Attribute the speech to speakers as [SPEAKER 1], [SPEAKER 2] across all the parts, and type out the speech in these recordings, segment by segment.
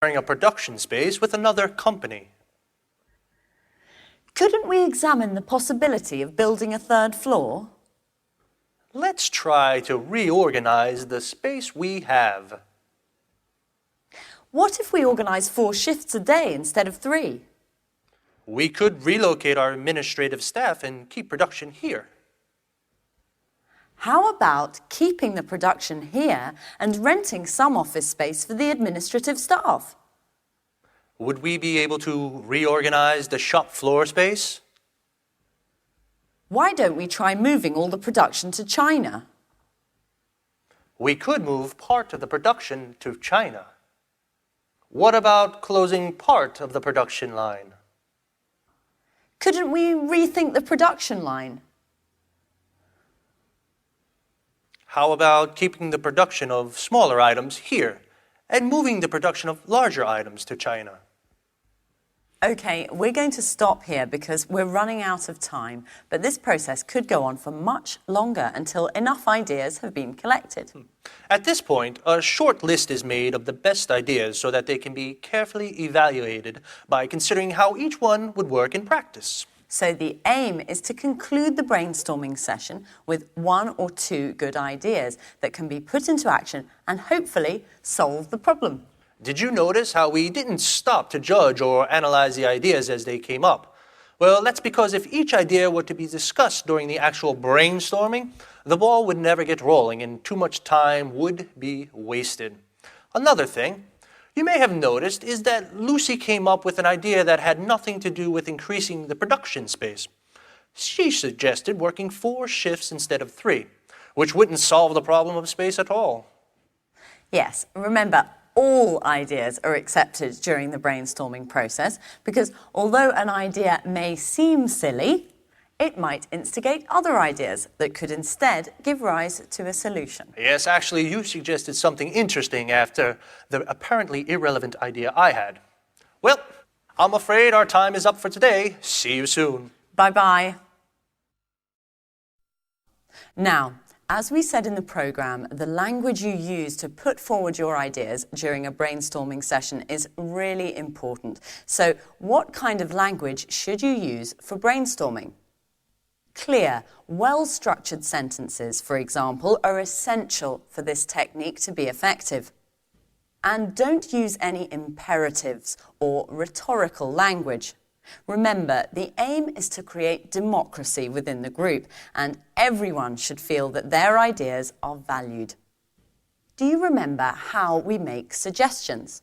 [SPEAKER 1] sharing a production space with another company.
[SPEAKER 2] Couldn't we examine the possibility of building a third floor?
[SPEAKER 1] Let's try to reorganize the space we have.
[SPEAKER 2] What if we organise 4 shifts a day instead of 3?
[SPEAKER 1] We could relocate our administrative staff and keep production here.
[SPEAKER 2] How about keeping the production here and renting some office space for the administrative staff?
[SPEAKER 1] Would we be able to reorganize the shop floor space?
[SPEAKER 2] Why don't we try moving all the production to China?
[SPEAKER 1] We could move part of the production to China. What about closing part of the production line?
[SPEAKER 2] Couldn't we rethink the production line?
[SPEAKER 1] How about keeping the production of smaller items here and moving the production of larger items to China?
[SPEAKER 2] OK, we're going to stop here because we're running out of time, but this process could go on for much longer until enough ideas have been collected.
[SPEAKER 1] At this point, a short list is made of the best ideas so that they can be carefully evaluated by considering how each one would work in practice.
[SPEAKER 2] So the aim is to conclude the brainstorming session with 1 or 2 good ideas that can be put into action and hopefully solve the problem.
[SPEAKER 1] Did you notice how we didn't stop to judge or analyze the ideas as they came up? Well, that's because if each idea were to be discussed during the actual brainstorming, the ball would never get rolling and too much time would be wasted. Another thing you may have noticed is that Lucy came up with an idea that had nothing to do with increasing the production space. She suggested working 4 shifts instead of 3, which wouldn't solve the problem of space at all.
[SPEAKER 2] Yes, remember, all ideas are accepted during the brainstorming process because although an idea may seem silly, it might instigate other ideas that could instead give rise to a solution.
[SPEAKER 1] Yes, actually, you suggested something interesting after the apparently irrelevant idea I had. Well, I'm afraid our time is up for today. See you soon.
[SPEAKER 2] Bye-bye. Now, as we said in the programme, the language you use to put forward your ideas during a brainstorming session is really important. So, what kind of language should you use for brainstorming? Clear, well-structured sentences, for example, are essential for this technique to be effective. And don't use any imperatives or rhetorical language. Remember, the aim is to create democracy within the group, and everyone should feel that their ideas are valued. Do you remember how we make suggestions?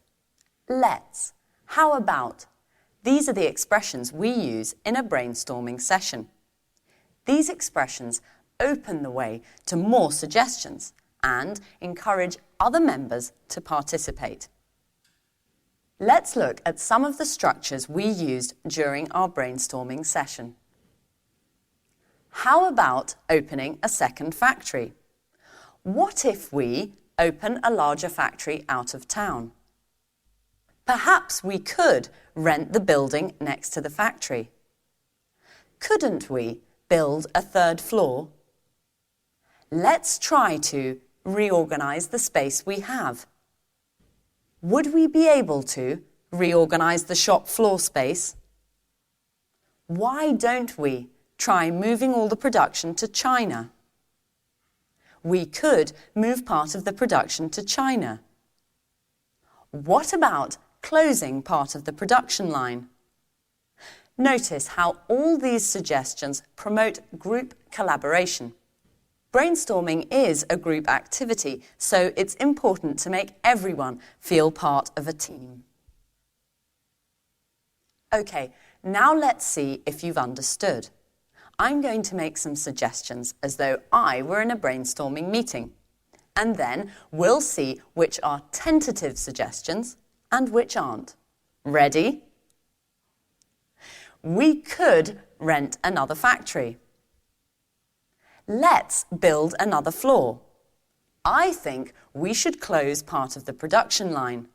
[SPEAKER 2] Let's, how about? These are the expressions we use in a brainstorming session. These expressions open the way to more suggestions and encourage other members to participate. Let's look at some of the structures we used during our brainstorming session. How about opening a second factory? What if we open a larger factory out of town? Perhaps we could rent the building next to the factory. Couldn't we build a third floor? Let's try to reorganize the space we have. Would we be able to reorganize the shop floor space? Why don't we try moving all the production to China? We could move part of the production to China. What about closing part of the production line? Notice how all these suggestions promote group collaboration. Brainstorming is a group activity, so it's important to make everyone feel part of a team. OK, now let's see if you've understood. I'm going to make some suggestions as though I were in a brainstorming meeting. And then we'll see which are tentative suggestions and which aren't. Ready? We could rent another factory. Let's build another floor. I think we should close part of the production line.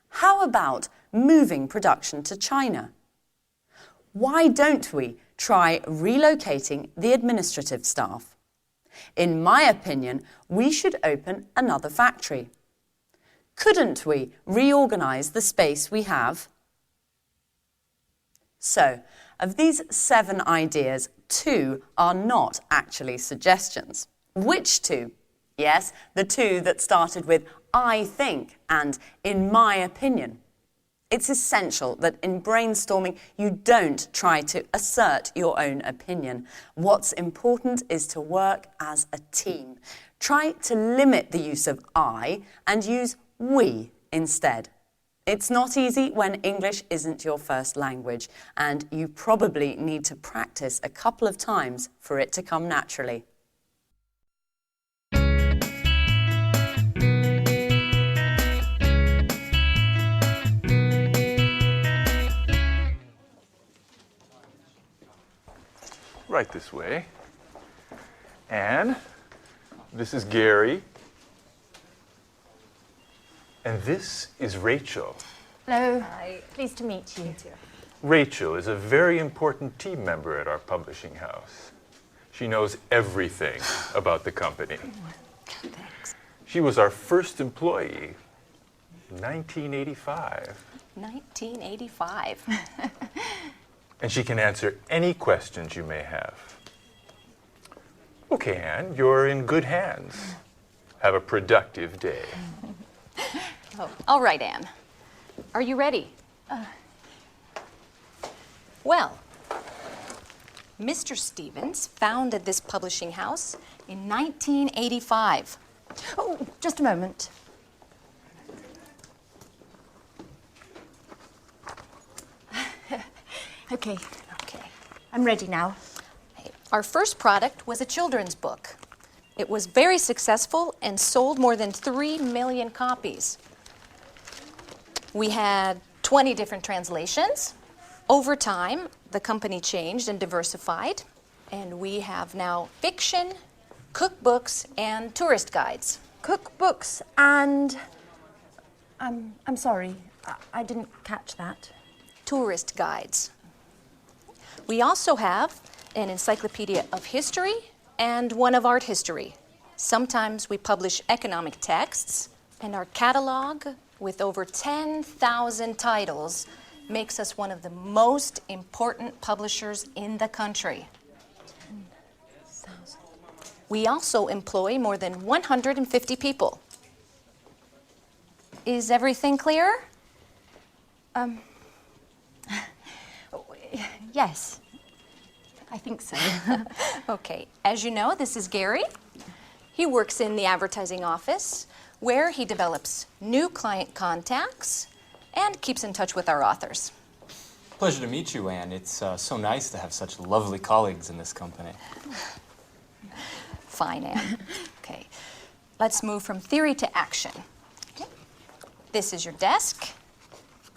[SPEAKER 2] How about moving production to China? Why don't we try relocating the administrative staff? In my opinion, we should open another factory. Couldn't we reorganise the space we have? So, of these 7 ideas, 2 are not actually suggestions. Which 2? Yes, the 2 that started with I think and in my opinion. It's essential that in brainstorming you don't try to assert your own opinion. What's important is to work as a team. Try to limit the use of I and use we instead. It's not easy when English isn't your first language, and you probably need to practice a couple of times for it to come naturally.
[SPEAKER 3] Right this way. And this is Gary. And this is Rachel.
[SPEAKER 4] Hello. Hi. Pleased to meet you.
[SPEAKER 3] Rachel is a very important team member at our publishing house. She knows everything about the company.
[SPEAKER 4] Thanks.
[SPEAKER 3] She was our first employee in 1985.
[SPEAKER 4] 1985.
[SPEAKER 3] And she can answer any questions you may have. Okay, Anne, you're in good hands. Have a productive day.
[SPEAKER 4] Oh, all right, Anne. Are you ready? Well, Mr. Stevens founded this publishing house in 1985.
[SPEAKER 5] Oh, just a moment. Okay, I'm ready now.
[SPEAKER 4] Our first product was a children's book. It was very successful and sold more than 3 million copies. We had 20 different translations. Over time, the company changed and diversified, and we have now fiction, cookbooks, and tourist guides.
[SPEAKER 5] Cookbooks and... I'm sorry, I didn't catch that.
[SPEAKER 4] Tourist guides. We also have an encyclopedia of history and one of art history. Sometimes we publish economic texts, and our catalog with over 10,000 titles makes us one of the most important publishers in the country.
[SPEAKER 5] 10,000.
[SPEAKER 4] We also employ more than 150 people. Is everything clear?
[SPEAKER 5] Yes, I think so.
[SPEAKER 4] Okay, as you know, this is Gary. He works in the advertising office where he develops new client contacts and keeps in touch with our authors.
[SPEAKER 6] Pleasure to meet you, Anne. It's so nice to have such lovely colleagues in this company.
[SPEAKER 4] Fine, Anne. Okay, let's move from theory to action. Okay. This is your desk.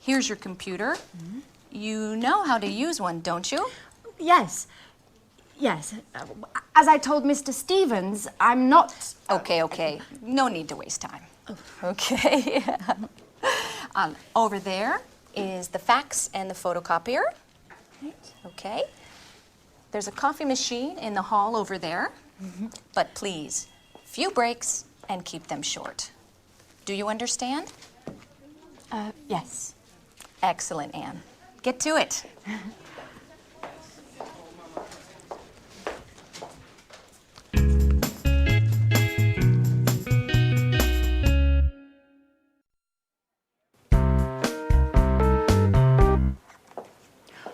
[SPEAKER 4] Here's your computer. Mm-hmm. You know how to use one, don't you?
[SPEAKER 5] Yes. As I told Mr. Stevens, I'm not...
[SPEAKER 4] Okay. No need to waste time. Okay. Over there is the fax and the photocopier. Okay. There's a coffee machine in the hall over there. Mm-hmm. But please, few breaks and keep them short. Do you understand?
[SPEAKER 5] Yes.
[SPEAKER 4] Excellent, Anne. Get to it.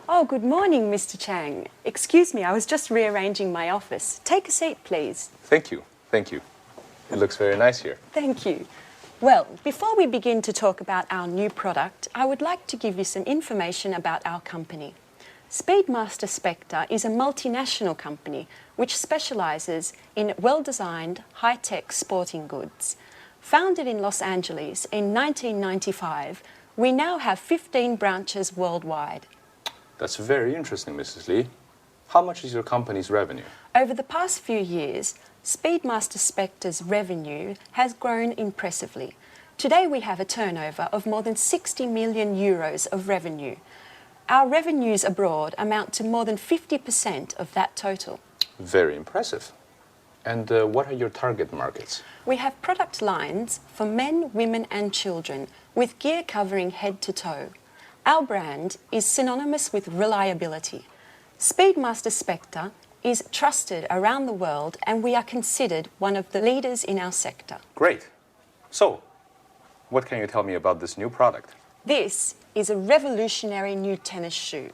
[SPEAKER 7] Oh, good morning, Mr. Chang. Excuse me, I was just rearranging my office. Take a seat, please.
[SPEAKER 3] Thank you. It looks very nice here.
[SPEAKER 7] Thank you. Well, before we begin to talk about our new product, I would like to give you some information about our company. Speedmaster Spectre is a multinational company which specialises in well-designed, high-tech sporting goods. Founded in Los Angeles in 1995, we now have 15 branches worldwide.
[SPEAKER 8] That's very interesting, Mrs. Lee. How much is your company's revenue?
[SPEAKER 7] Over the past few years, Speedmaster Spectre's revenue has grown impressively. Today we have a turnover of more than 60 million euros of revenue. Our revenues abroad amount to more than 50% of that total.
[SPEAKER 8] Very impressive. And what are your target markets?
[SPEAKER 7] We have product lines for men, women and children with gear covering head to toe. Our brand is synonymous with reliability. Speedmaster Spectre is trusted around the world and we are considered one of the leaders in our sector.
[SPEAKER 8] Great. So, what can you tell me about this new product?
[SPEAKER 7] This is a revolutionary new tennis shoe.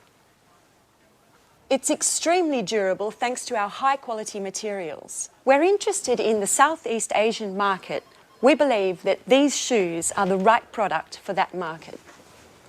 [SPEAKER 7] It's extremely durable thanks to our high-quality materials. We're interested in the Southeast Asian market. We believe that these shoes are the right product for that market.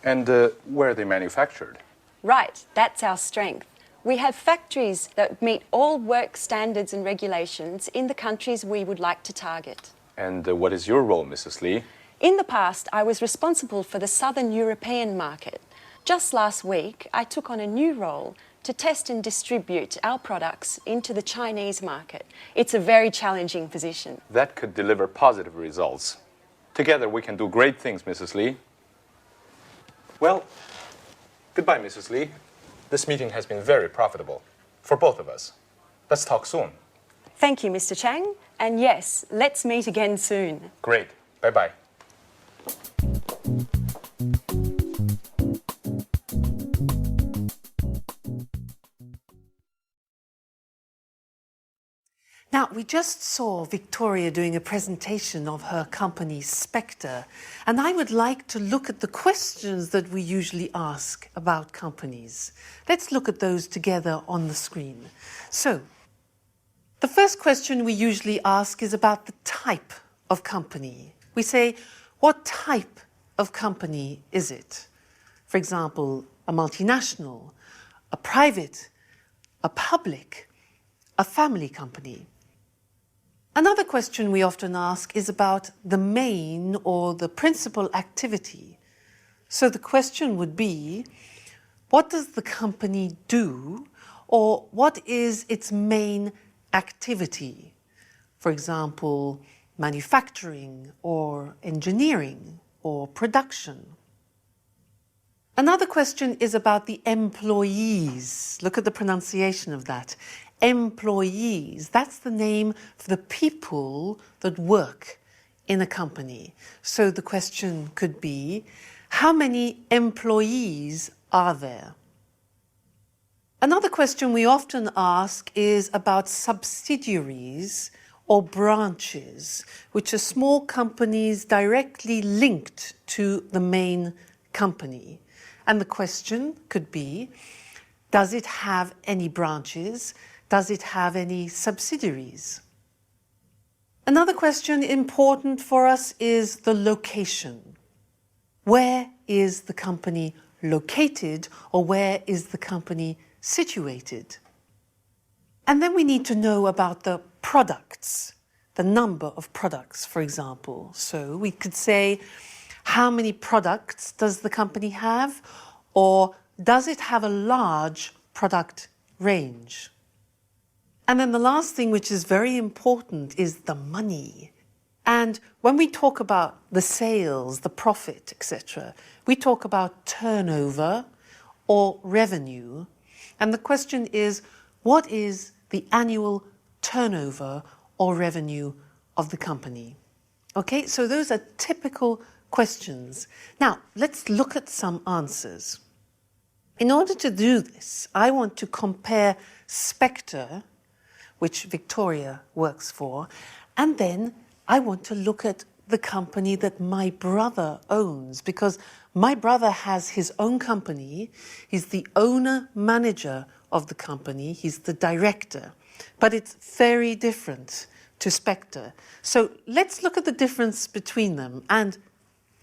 [SPEAKER 8] And where are they manufactured?
[SPEAKER 7] Right, that's our strength. We have factories that meet all work standards and regulations in the countries we would like to target.
[SPEAKER 8] And what is your role, Mrs. Lee?
[SPEAKER 7] In the past, I was responsible for the Southern European market. Just last week, I took on a new role to test and distribute our products into the Chinese market. It's a very challenging position.
[SPEAKER 8] That could deliver positive results. Together we can do great things, Mrs. Lee. Well, goodbye, Mrs. Lee. This meeting has been very profitable for both of us. Let's talk soon.
[SPEAKER 7] Thank you, Mr. Chang. And yes, let's meet again soon.
[SPEAKER 8] Great. Bye-bye.
[SPEAKER 9] Now, we just saw Victoria doing a presentation of her company, Spectre, and I would like to look at the questions that we usually ask about companies. Let's look at those together on the screen. So, the first question we usually ask is about the type of company. We say, what type of company is it? For example, a multinational, a private, a public, a family company. Another question we often ask is about the main or the principal activity. So the question would be, what does the company do, or what is its main activity? For example, manufacturing or engineering or production. Another question is about the employees. Look at the pronunciation of that. Employees, that's the name for the people that work in a company. So the question could be, how many employees are there? Another question we often ask is about subsidiaries or branches, which are small companies directly linked to the main company. And the question could be, does it have any branches? Does it have any subsidiaries? Another question important for us is the location. Where is the company located, or where is the company situated? And then we need to know about the products, the number of products, for example. So we could say, how many products does the company have, or does it have a large product range? And then the last thing, which is very important, is the money. And when we talk about the sales, the profit, etc., we talk about turnover or revenue. And the question is, what is the annual turnover or revenue of the company? Okay, so those are typical questions. Now, let's look at some answers. In order to do this, I want to compare Spectre, which Victoria works for, and then I want to look at the company that my brother owns, because my brother has his own company. He's the owner-manager of the company. He's the director. But it's very different to Spectre. So let's look at the difference between them, and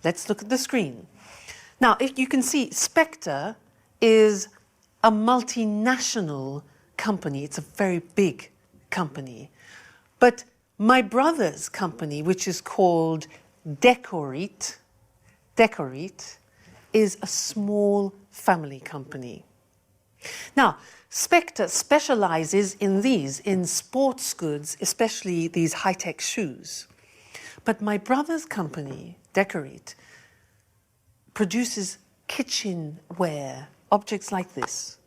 [SPEAKER 9] let's look at the screen. Now, if you can see, Spectre is a multinational company. It's a very big company. But my brother's company, which is called Decorate, is a small family company. Now, Spectre specializes in sports goods, especially these high-tech shoes. But my brother's company, Decorate, produces kitchenware, objects like this.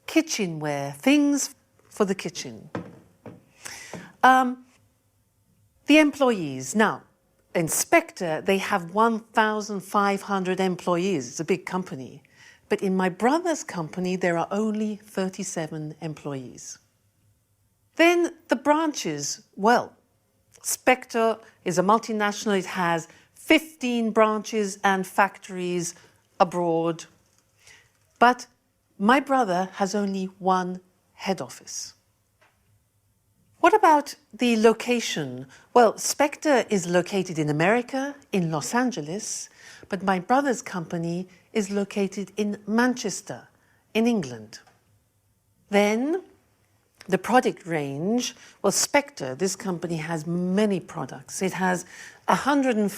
[SPEAKER 9] Kitchenware, things for the kitchen. The employees. Now, in Spectre, they have 1,500 employees. It's a big company. But in my brother's company, there are only 37 employees. Then the branches. Well, Spectre is a multinational. It has 15 branches and factories abroad. But my brother has only one head office. What about the location? Well, Spectre is located in America, in Los Angeles, but my brother's company is located in Manchester, in England. Then the product range, well, Spectre, this company has many products. It has 140